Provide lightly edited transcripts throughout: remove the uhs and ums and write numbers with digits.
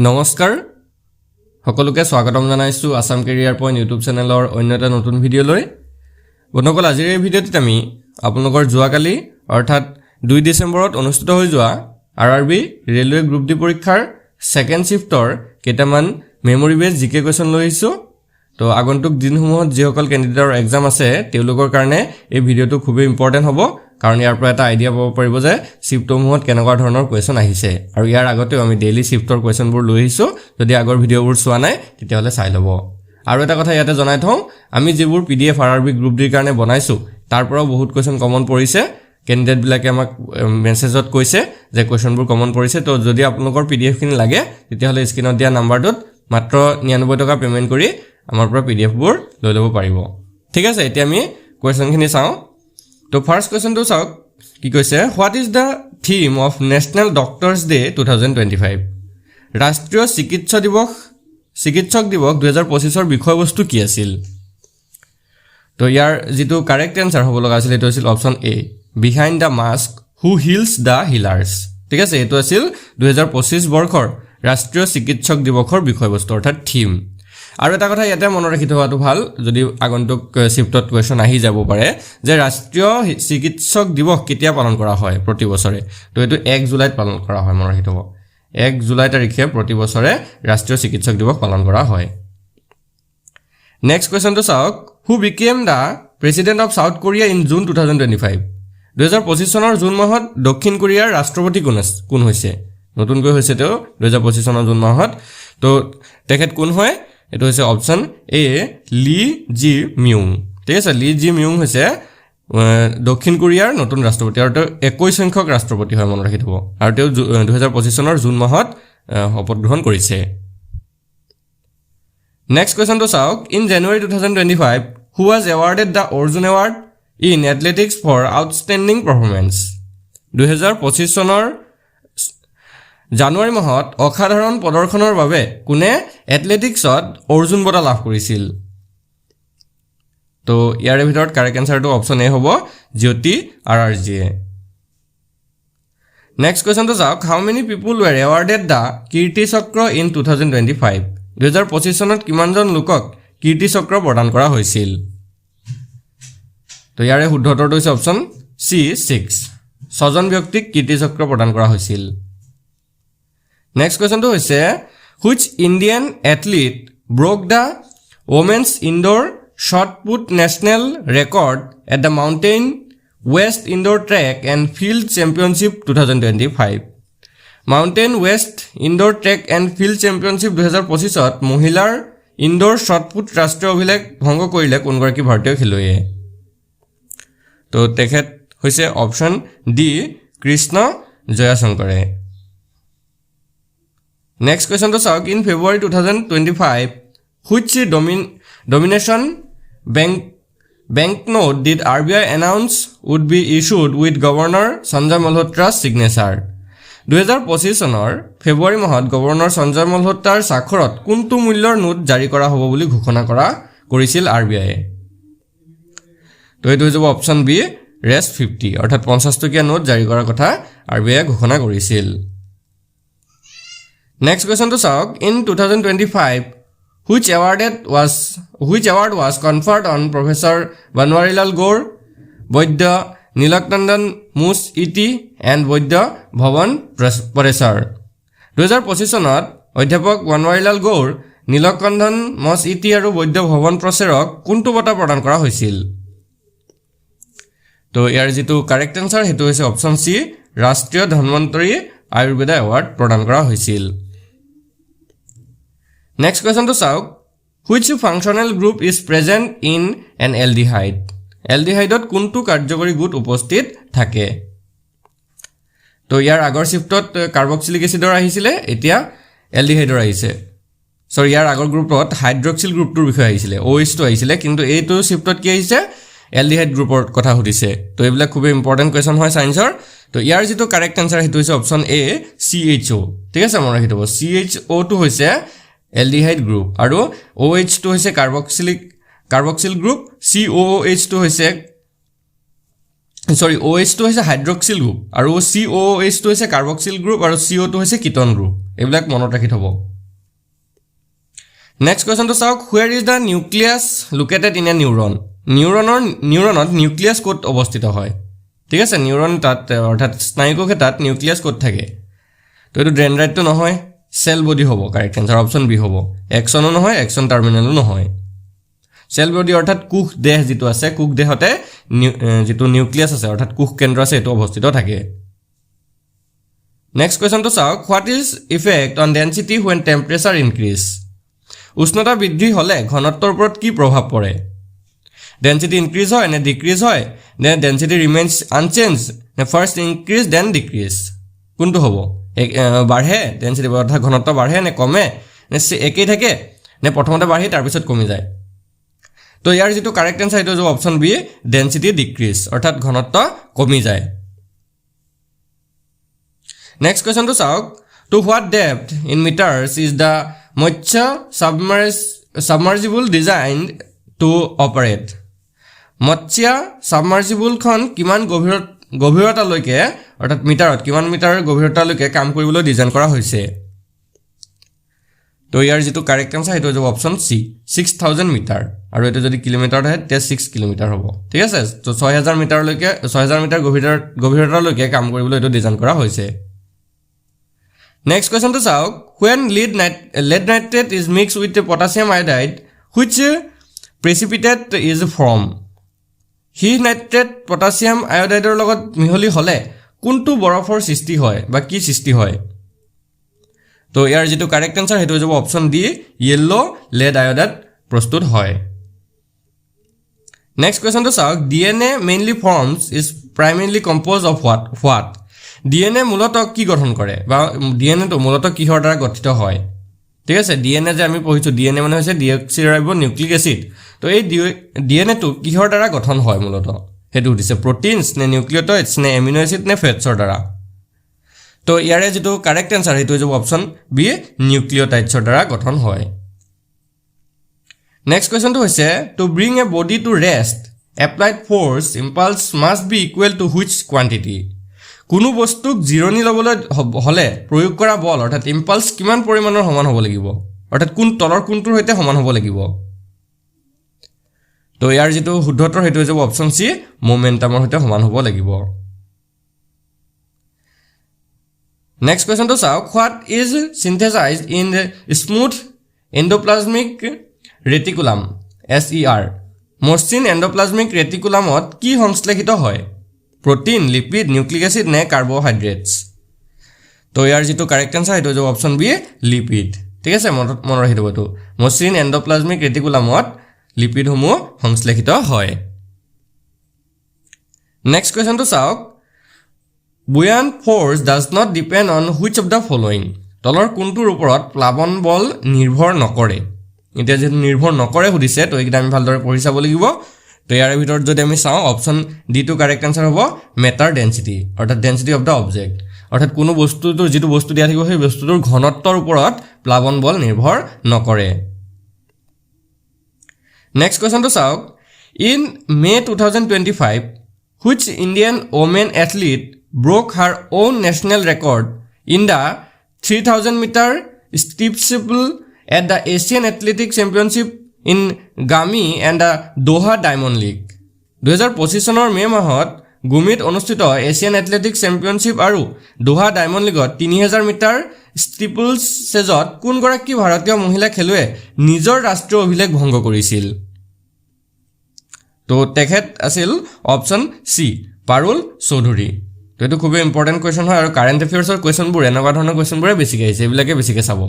নমস্কাৰ সকলোকে স্বাগতম জনাইছো আসাম কেৰিয়াৰ পইণ্ট ইউটিউব চেনেলৰ অন্য এটা নতুন ভিডিঅ'লৈ বন্ধুসকল আজিৰ এই ভিডিঅ'টিত আমি আপোনালোকৰ যোৱাকালি অৰ্থাৎ 2 ডিচেম্বৰত অনুষ্ঠিত হৈ যোৱা আৰআৰবি ৰেলৱে গ্ৰুপ ডি পৰীক্ষাৰ সেকেন্ড শিফটৰ কেইটামান মেমৰি বেস জিকে কোৱেশ্চন লৈ আহিছো তো আগন্তুক দিনসমূহত যিসকল কেণ্ডিডেটৰ এক্সাম আছে তেওঁলোকৰ কাৰণে এই ভিডিঅ'টো খুবেই ইম্পৰ্টেন্ট হ'ব কাৰণ ইয়াৰ পৰা এটা আইডিয়া পাব পাৰিব যে শিফটসমূহত কেনেকুৱা ধৰণৰ কোৱেশ্চন আহিছে আৰু ইয়াৰ আগতেও আমি ডেইলি শিফটৰ কোৱেশ্চনবোৰ লৈ আহিছো যদি আগৰ ভিডিঅ'বোৰ চোৱা নাই তেতিয়াহ'লে চাই ল'ব আৰু এটা কথা ইয়াতে জনাই থওঁ আমি যিবোৰ পিডিএফ আৰআৰবি গ্ৰুপ ডিৰ কাৰণে বনাইছো তাৰ পৰাও বহুত কোৱেশ্চন কমন পৰিছে কেণ্ডিডেট বিলাকে আমাক মেছেজত কৈছে যে কোৱেশ্চনবোৰ কমন পৰিছে তো যদি আপোনালোকৰ পিডিএফ খিনি লাগে তেতিয়াহ'লে স্ক্ৰিনত দিয়া নাম্বাৰটোত মাত্ৰ 99 টকা পেমেন্ট কৰি আমাৰ পৰা পিডিএফ বোৰ লৈ ল'ব পাৰিব ঠিক আছে এতিয়া আমি কোৱেশ্চন খিনি চাওঁ তো ফাৰ্স্ট কোৱেশ্চন তো চাওক কি কৈছে what is the theme of national doctors day 2025 ৰাষ্ট্ৰীয় চিকিৎসক দিৱস 2025 ৰ বিষয়বস্তু কি আছিল তো ইয়াৰ যেটো কাৰেক্ট আনসাৰ হ'ব লগা আছিল এটো আছিল option A behind the mask who hills দা হিলাৰ্স ঠিক আছে এটো আছিল 2025 বৰ্ষৰ ৰাষ্ট্ৰীয় চিকিৎসক দিৱসৰ বিষয়বস্তু অৰ্থাৎ থিম আৰু এটা কথা ইয়াতে মনত ৰাখি থোৱাটো ভাল যদি আগন্তুক শিফটত কোৱেশ্চন আহি যাব পাৰে যে ৰাষ্ট্ৰীয় চিকিৎসক দিৱস কেতিয়া পালন কৰা হয় প্ৰতি বছৰে তো এটো 1 জুলাইত পালন কৰা হয় মনত ৰাখি থব 1 জুলাই তাৰিখে প্ৰতি বছৰে ৰাষ্ট্ৰীয় চিকিৎসক দিৱস পালন কৰা হয় নেক্সট কোৱেশ্চন তো চাওক who became the president of South Korea in June 2025 2025 চনৰ জুন মাহত দক্ষিণ কোৰিয়াৰ ৰাষ্ট্ৰপতি কোন হৈছে নতুনকৈ হৈছে তো 2025 চনৰ জুন মাহত তো তেখেত কোন হয় এটো হৈছে অপচন এ লি জি মিউং ঠিক আছে লি জি মিউং হৈছে দক্ষিণ কোৰিয়াৰ নতুন ৰাষ্ট্ৰপতি আৰু 21 সংখ্যক ৰাষ্ট্ৰপতি হয় মনত ৰাখি থব আৰু তেওঁ 2025 চনৰ জুন মাহত শপত গ্ৰহণ কৰিছে নেক্সট কোৱেশ্চন তো চাওক in January 2025 who was awarded the Arjun Award in athletics for outstanding performance 2025 চনৰ জানুৱাৰী মাহত অসাধাৰণ প্ৰদৰ্শনৰ বাবে কোনে এথলেটিক্সত অৰ্জুন বঁটা লাভ কৰিছিল তো ইয়াৰ ভিতৰত কাৰেক্ট আনসাৰটো অপচন এ হ'ব জ্যোতি আৰআৰজিয়ে নেক্সট কোৱেশ্চন তো চাওক হাউ many people war awarded da Kirti Chakra in 2025 2025 চনত কিমানজন লোকক কীৰ্তি চক্ৰ প্ৰদান কৰা হৈছিল তো ইয়াৰে শুদ্ধ উত্তৰটো হৈছে অপচন সি 6 ছজন ব্যক্তিক কীৰ্তি চক্ৰ প্ৰদান কৰা হৈছিল Next question to is which Indian athlete broke the women's indoor shot put national record at the Mountain West Indoor Track and Field Championship 2025 Mountain West Indoor Track and Field Championship 2025 ত মহিলাৰ indoor shot put ৰাষ্ট্ৰীয় অভিলেখ ভংগ কৰিলে কোনগৰাকী ভাৰতীয় খেলুৱৈয়ে তো তেখেত হৈছে অপচন ডি কৃষ্ণ জয়াশংকৰে Next question to Sauk in February 2025 which domination banknote did RBI announce would be issued with Governor Sanjay Malhotra's signature 2025 চনৰ ফেব্ৰুৱাৰী মাহত গভৰ্ণৰ সঞ্জয় মালহোত্ৰাৰ স্বাক্ষৰত কোনটো মূল্যৰ নোট জাৰি কৰা হ'ব বুলি ঘোষণা কৰিছিল RBI তো এটো হ'ব অপচন বি ৰেষ্ট 50 অৰ্থাৎ 50 টকীয়া নোট জাৰি কৰাৰ কথা RBI ঘোষণা কৰিছিল Next question to Sauk in 2025 which award was conferred on Professor Banwarilal Gaur, Vaidya Nilaknandan Mus Iti and Vaidya Bhavan Paresar 2025 চনত অধ্যাপক Banwarilal Gaur, Nilaknandan Mus Iti আৰু Vaidya Bhavan Paresarক কোনটো বঁটা প্ৰদান কৰা হৈছিল তো ইয়াৰ যেটো কাৰেক্ট আনসাৰ হেতু হৈছে অপচন সি ৰাষ্ট্ৰীয় ধন্বন্তৰী আয়ুৰ্বেদ এৱাৰ্ড প্ৰদান কৰা হৈছিল Next question to Sauk which functional group is present in an aldehyde aldehyde ত কোনটো কাৰ্যকৰী গোট উপস্থিত থাকে তো ইয়াৰ আগৰ শিফটত কাৰ্বক্সিলিক এসিডৰ আহিছিলে এতিয়া aldehydeৰ আহিছে সৰি ইয়াৰ আগৰ গ্ৰুপত হাইড্ৰক্সিল গ্ৰুপটোৰ বিষয় আহিছিলে OH টো আহিছিলে কিন্তু এইটো শিফটত কি আহিছে aldehyde গ্ৰুপৰ কথা সুধিছে তো এইবিলাক খুব ইম্পৰ্টেন্ট কোৱেশ্চন হয় সায়েন্সৰ তো ইয়াৰ যেটো কাৰেক্ট আনসাৰ হেতু হৈছে অপচন এ CHO ঠিক আছে মনত ৰাখিব CHO টো হৈছে aldehyde group আৰু OH টো হৈছে কাৰ্বক্সিল গ্ৰুপ COOH টো হৈছে OH টো হৈছে হাইড্ৰক্সিল গ্ৰুপ আৰু COOH টো হৈছে কাৰ্বক্সিল গ্ৰুপ আৰু CO টো হৈছে কিটন গ্ৰুপ এইবিলাক মনত ৰাখি থব নেক্সট কোৱেশ্চনটো চাওক where is the nucleus located in a neuron নিউৰনত নিউক্লিয়াছ ক'ত অৱস্থিত হয় ঠিক আছে নিউৰন তাত অৰ্থাৎ স্নায়ুকোষে তাত নিউক্লিয়াছ ক'ত থাকে তো এইটো ডেনড্ৰাইটটো নহয় সেল বডি হ'ব কাৰেক্ট আনসাৰ অপচন বি হ'ব এক্সনো নহয় এক্সন টাৰ্মিনেলো নহয় সেল বডি অৰ্থাৎ কোষ দেহ যেটো আছে কোষ দেহতে যেটো নিউক্লিয়াছ আছে অৰ্থাৎ কোষ কেন্দ্ৰ আছে এটো অৱস্থিত থাকে নেক্সট কোৱেশ্চনটো চাওক what is effect on density when temperature increase উষ্ণতা বৃদ্ধি হলে ঘনত্বৰ ওপৰত কি প্ৰভাৱ পৰে ডেন্সিটি ইনক্ৰিজ হয় নে ডিক্ৰিজ হয় নে ডেন্সিটি ৰিমেইনছ আনচেঞ্জ নে ফাৰ্স্ট ইনক্ৰিজ দেন ডিক্ৰিজ কোনটো হ'ব বাঢ়ে ডেন্সিটি অৰ্থাৎ ঘনত্ব বাঢ়ে নে কমে নে একেই থাকে নে প্ৰথমতে বাঢ়ি তাৰ পিছত কমি যায় তো ইয়াৰ যেটো কাৰেক্ট আনসাৰ এটো অপচন বি ডেন্সিটি ডিক্ৰিজ অৰ্থাৎ ঘনত্ব কমি যায় নেক্সট কোৱেশ্চনটো চাওক to what depth in metres is the Matsya submersible designed two operate মৎস্য সাবমাৰ্জিবলখন কিমান গভীৰতালৈকে অৰ্থাৎ মিটাৰত কিমান মিটাৰ গভীৰতালৈকে কাম কৰিবলৈ ডিজাইন কৰা হৈছে তো ইয়াৰ যেটো কাৰেক্ট আনসাৰ এটো হ'ব অপচন সি 6000 মিটাৰ আৰু এটো যদি কিলোমিটাৰত হয় তে 6 কিলোমিটাৰ হ'ব ঠিক আছে তো 6000 মিটাৰলৈকে 6000 মিটাৰ গভীৰতালৈকে কাম কৰিবলৈ এটো ডিজাইন কৰা হৈছে নেক্সট কোৱেশ্চনটো চাওক when lead nitrate is mixed with potassium iodide which precipitate is formed হি নাইট্ৰেট পটাছিয়াম আয়োডাইডৰ লগত মিহলি হলে কোনটো বৰফৰ সৃষ্টি হয় বা কি সৃষ্টি হয় তো ইয়াৰ যেটো কাৰেক্ট আনসাৰ হেতু হ'ব option D yellow lead iodide প্ৰস্তুত হয় নেক্সট কোৱেশ্চনটো চাওক DNA mainly forms is primarily composed of what DNA মূলতঃ কি গঠন কৰে বা DNA তো মূলতঃ কিহৰ দ্বাৰা গঠিত হয় ঠিক আছে DNA যে আমি পঢ়িছো DNA মানে হৈছে ডিঅক্সিৰাইবোনিউক্লিক এসিড তো এই DNA তো কিহৰ দ্বাৰা গঠন হয় মূলতঃ হেতু দিছে প্ৰটিনছ নে নিউক্লিওটাইডছ নে এমিনো এসিড নে ফেটছৰ দ্বাৰা তো ইয়াৰে যেটো কাৰেক্ট আনসাৰ হেতু হ'ব অপচন বি নিউক্লিওটাইডছৰ দ্বাৰা গঠন হয় নেক্সট কোৱেশ্চনটো হৈছে two bring A body to rest applied force impulse must be equal to which quantity কোনো বস্তুক জিৰণি লবলৈ হলে প্ৰয়োগ কৰা বল অৰ্থাৎ ইম্পালস কিমান পৰিমাণৰ সমান হ'ব লাগিব অৰ্থাৎ কোন তলৰ কোনটোৰ সৈতে সমান হ'ব লাগিব তো ইয়াৰ যেটো শুদ্ধতৰ হেতু হ'ব অপচন সি মোমেন্টামৰ সৈতে সমান হ'ব লাগিব নেক্সট কোৱেশ্চনটো চাওক what is synthesized in smooth endoplasmic reticulum SER মসৃণ এন্ডোপ্লাজমিক ৰেটিকুলামত কি সংশ্লেষিত হয় protein lipid nucleic acid নে carbohydrates তো ইয়াৰ যেটো কাৰেক্ট আনসাৰ হেতু হ'ব অপচন বি লিপিড ঠিক আছে মন ৰাখি দিব তো মসৃণ এন্ডোপ্লাজমিক ৰেটিকুলামত লিপিড সমূহ সংশ্লেষিত হয় নেক্সট কোৱেশ্চনটো চাওক buoyant force does not depend on which of the following তলৰ কোনটোৰ ওপৰত প্লাবন বল নিৰ্ভৰ নকৰে এতিয়া যে নিৰ্ভৰ নকৰে সুধিছে তো এইটা আমি ভালদৰে পঢ়ি চাব লাগিব তো ইয়াৰ ভিতৰত যদি আমি চাও option D two correct answer হ'ব মেটাৰ ডেন্সিটি অৰ্থাৎ ডেন্সিটি অফ দা অবজেক্ট অৰ্থাৎ কোনো বস্তুটোৰ যেটো বস্তু দিয়া থাকিব সেই বস্তুটোৰ ঘনত্বৰ ওপৰত প্লাবন বল নিৰ্ভৰ নকৰে নেক্সট কোৱেশ্চনটো চাওক in May 2025 which Indian woman athlete broke her own national record in the 3000 meter steeple at the Asian Athletic Championship in Gami and the Doha Diamond League 2025 চনৰ মে মাহত গুমিত অনুষ্ঠিত এছিয়ান এথলেটিক চেম্পিয়নশ্বিপ আৰু দোহা diamond লীগত 3000 metre ষ্টিপলছ চেজত কোন গৰাকী ভাৰতীয় মহিলা খেলুৱে নিজৰ ৰাষ্ট্ৰীয় অভিলেখ ভংগ কৰিছিল তো তেখেত আছিল অপচন সি পাৰুল চৌধুৰী তো এটো খুব ইম্পৰ্টেন্ট কোৱেশ্চন হয় আৰু কাৰেন্ট এফেয়াৰ্ছৰ কোৱেশ্চনবোৰ এনেকুৱা ধৰণৰ কোৱেশ্চনবোৰে বেছিকৈ আহিছে এইবিলাকে বেছিকৈ চাব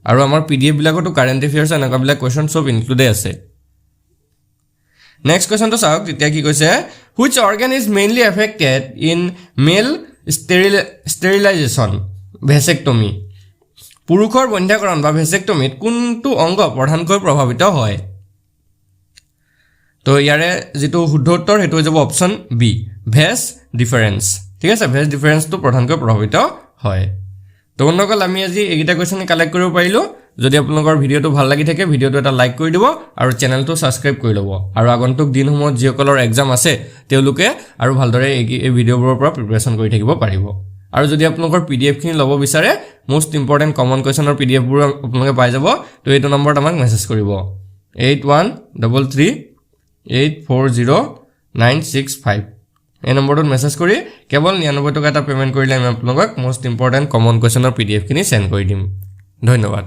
আৰু আমাৰ PDF বিলাকতো কাৰেন্ট এফেয়াৰ্ছ এনেকুৱা বিলাক কোৱেশ্চন সব ইনক্লুডেড আছে নেক্সট কোৱেশ্চন তো চাওক তেতিয়া কি কৈছে which organ is mainly affected in male sterilization vasectomy পুৰুষৰ বন্ধ্যাকৰণ বা ভেসেক্টমিত কোনটো অংগ প্ৰধানকৈ প্ৰভাৱিত হয় তো ইয়াৰে যেটো শুদ্ধ উত্তৰ হেতু হ'ব অপচন বি ভেস ডিফাৰেন্স ঠিক আছে ভেস ডিফাৰেন্স তো প্ৰধানকৈ প্ৰভাৱিত হয় তো বন্ধুসকল আমি আজি এইটা কোৱেশ্চন কালেক্ট কৰিব পাৰিলো যদি আপোনালোকৰ ভিডিওটো ভাল লাগি থাকে ভিডিওটো এটা লাইক কৰি দিব আৰু চেনেলটো সাবস্ক্ৰাইব কৰি লব আৰু আগন্তুক দিনসমূহত যিসকলৰ এক্সাম আছে তেওঁলোকে আৰু ভালদৰে এই ভিডিওবোৰৰ পৰা প্ৰিপাৰেচন কৰি থাকিব পাৰিব আৰু যদি আপোনালোকৰ পিডিএফখিনি ল'ব বিচাৰে মোষ্ট ইম্পৰ্টেণ্ট কমন কুৱেশ্যনৰ পিডিএফবোৰ আপোনালোকে পাই যাব তো এইটো নম্বৰত আমাক মেছেজ কৰিব 8133840965 এই নম্বৰটোত মেছেজ কৰি কেৱল 99 টকা এটা পে'মেণ্ট কৰিলে আমি আপোনালোকক মোষ্ট ইম্পৰ্টেণ্ট কমন কুৱেশ্যনৰ পিডিএফখিনি চেণ্ড কৰি দিম ধন্যবাদ